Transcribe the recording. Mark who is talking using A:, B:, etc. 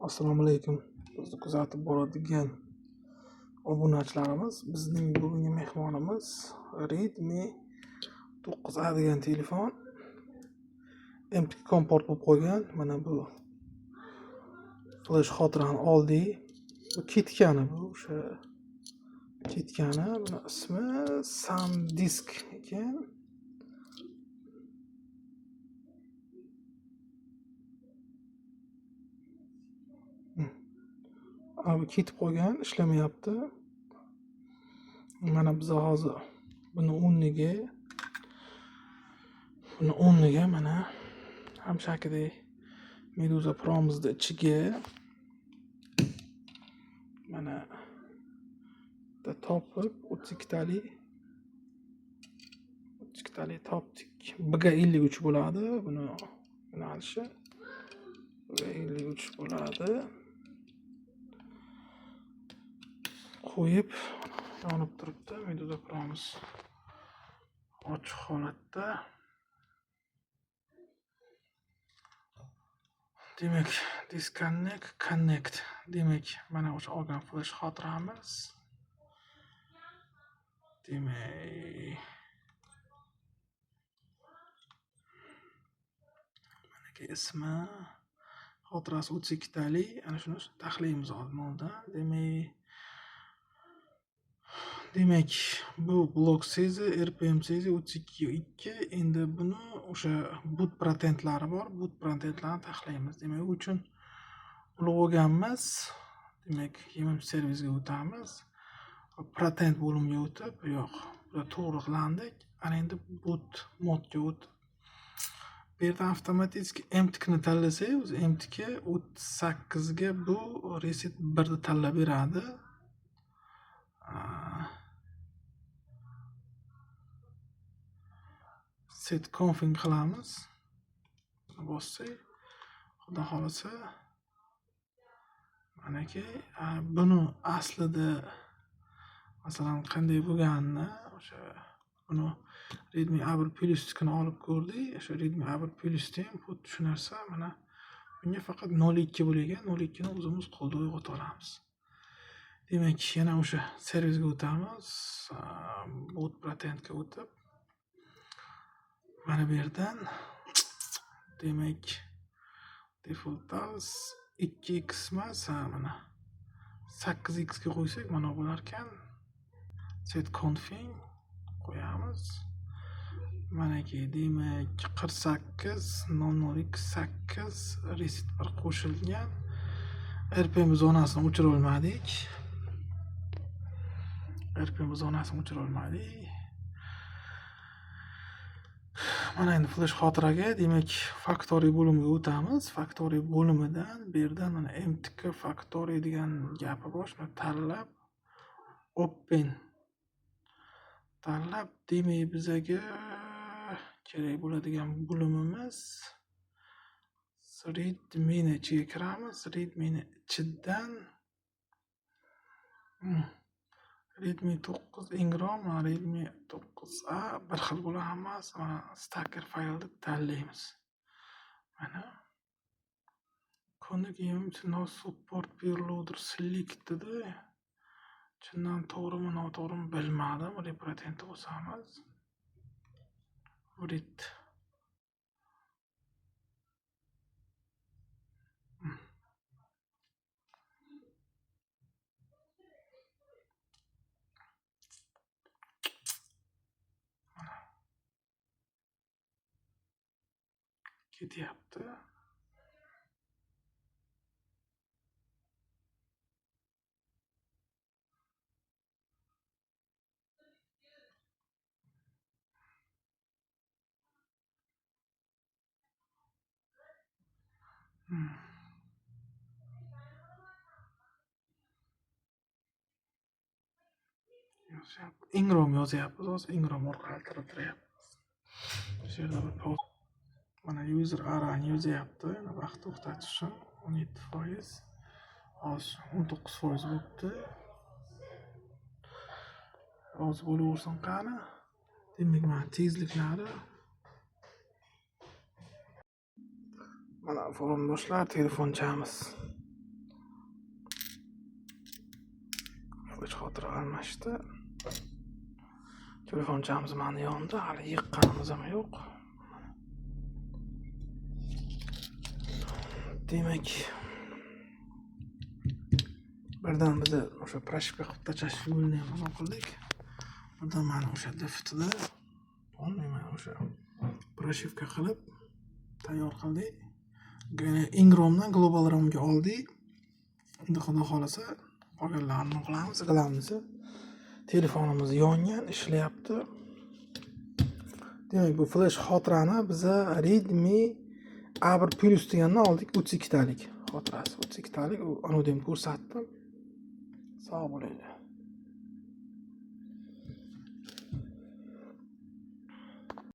A: Assalomu alaykum. Bizni kuzatib boradigan obunachilarimiz, bizning bugungi mehmonimiz Redmi 9A degan telefon. M2 komport bo'lib qo'ygan. Mana bu flash xotirani oldik. Bu ketkani, bu o'sha ketkani. Buni ismi SanDisk ekan. Abi ketib qolgan, ishlamayapti. Mana biz hozir buni o'rniga mana hamshakidek Meduza Pro'mizni ichiga mana topib 32 tali topdik. Biga 53 bo'ladi. Buni yo'nalishi biga 53 bo'ladi. Qo'yib yonib turibdi. Meduza Pro'miz ochiq holatda. Demak, connect. Demak, mana o'sha olgan flash xotiramiz. Demak, manaki ismi xotirasi 32 tali. Ana shuni taxlaymiz oldindan. Demak, bu blok size, RPM size 32.2. Endi buni o'sha boot patentlari bor. Boot patentlarini taxlaymiz. Demak, u uchun ulg'ayganmiz. Demak, YMM servisga o'tamiz. Patent bo'limiga o'tib, yo'q, bu to'g'rilandik. Ana endi boot modga o'tib, bu yerda avtomatik M2 ni tanlasak, o'zi M2 38 ga bu reset 1 ni tanlab beradi. Set config qilamiz. Bossak, xudo xolasa manaki buni aslida masalan qanday bo'lganini o'sha buni Redmi A1 Plus ni olib ko'rdik. O'sha Redmi A1 Plus ham xuddi shu narsa. Mana bunga faqat 0.2 bo'lgan. 0.2 ni o'zimiz qo'lda uyg'ota olamiz. Demak, yana o'sha servisga o'tamiz. Boot patentga o'tib, mana bu yerdan demak default 2x emas, mana 8x ga qo'ysak mana bo'lar ekan. Set config qo'yamiz. Manaki demak 48.0.8 reset 1 qo'shilgan. RPM zonasini o'chira olmadik. Mana endi flash xotiraga, demak, factory bo'limiga o'tamiz. Factory bo'limidan bu yerdan mana M2 factory degan gapi bor. Shuni tanlab open tanlab, demak, bizaga kerak bo'ladigan bo'limimiz Redmi ni ichiga kiramiz. Redmi ni ichidan Redmi 9 Ingrom, Redmi 9A bir xil bo'ladi hammasi. Mana stacker fayl deb tanlaymiz. Mana Connect no support preloader select dedi. Chindan to'g'rimi, noto'g'rimi bilmadim. Repatent bosamiz. Read. Ketyapti. Ingrom yozyapmiz. Hozir Ingrom orqali kiritiryapmiz. Shu yerda bir pause. Mana user arrani yozyapti. Vaqt to'xtatish uchun 17%. Hozir 19% bo'libdi. Hozir bo'laversin qani. Demak, mana tezliklari. Mana forum do'stlar, telefonchamiz. flash xotira almashdi. Telefonchamiz mana yonda, hali yiqqanimiz ham yo'q. Demak, birdan biz o'sha proshivka qilib tashlash yo'lini ham amal qildik. Birdan mana o'sha liftda bo'lmayman o'sha proshivka qilib tayyor qildik. Ingromdan Global ROMga oldik. Endi xudo xolasa qolganlarini qilamiz. Telefonimiz yongan, ishlayapti. Demak, bu flash xotirani biza Redmi A1 Plus degandan oldik, 32 talik xotirasi. 32 talik, uni ham ko'rsatdim. Sog' bo'linglar.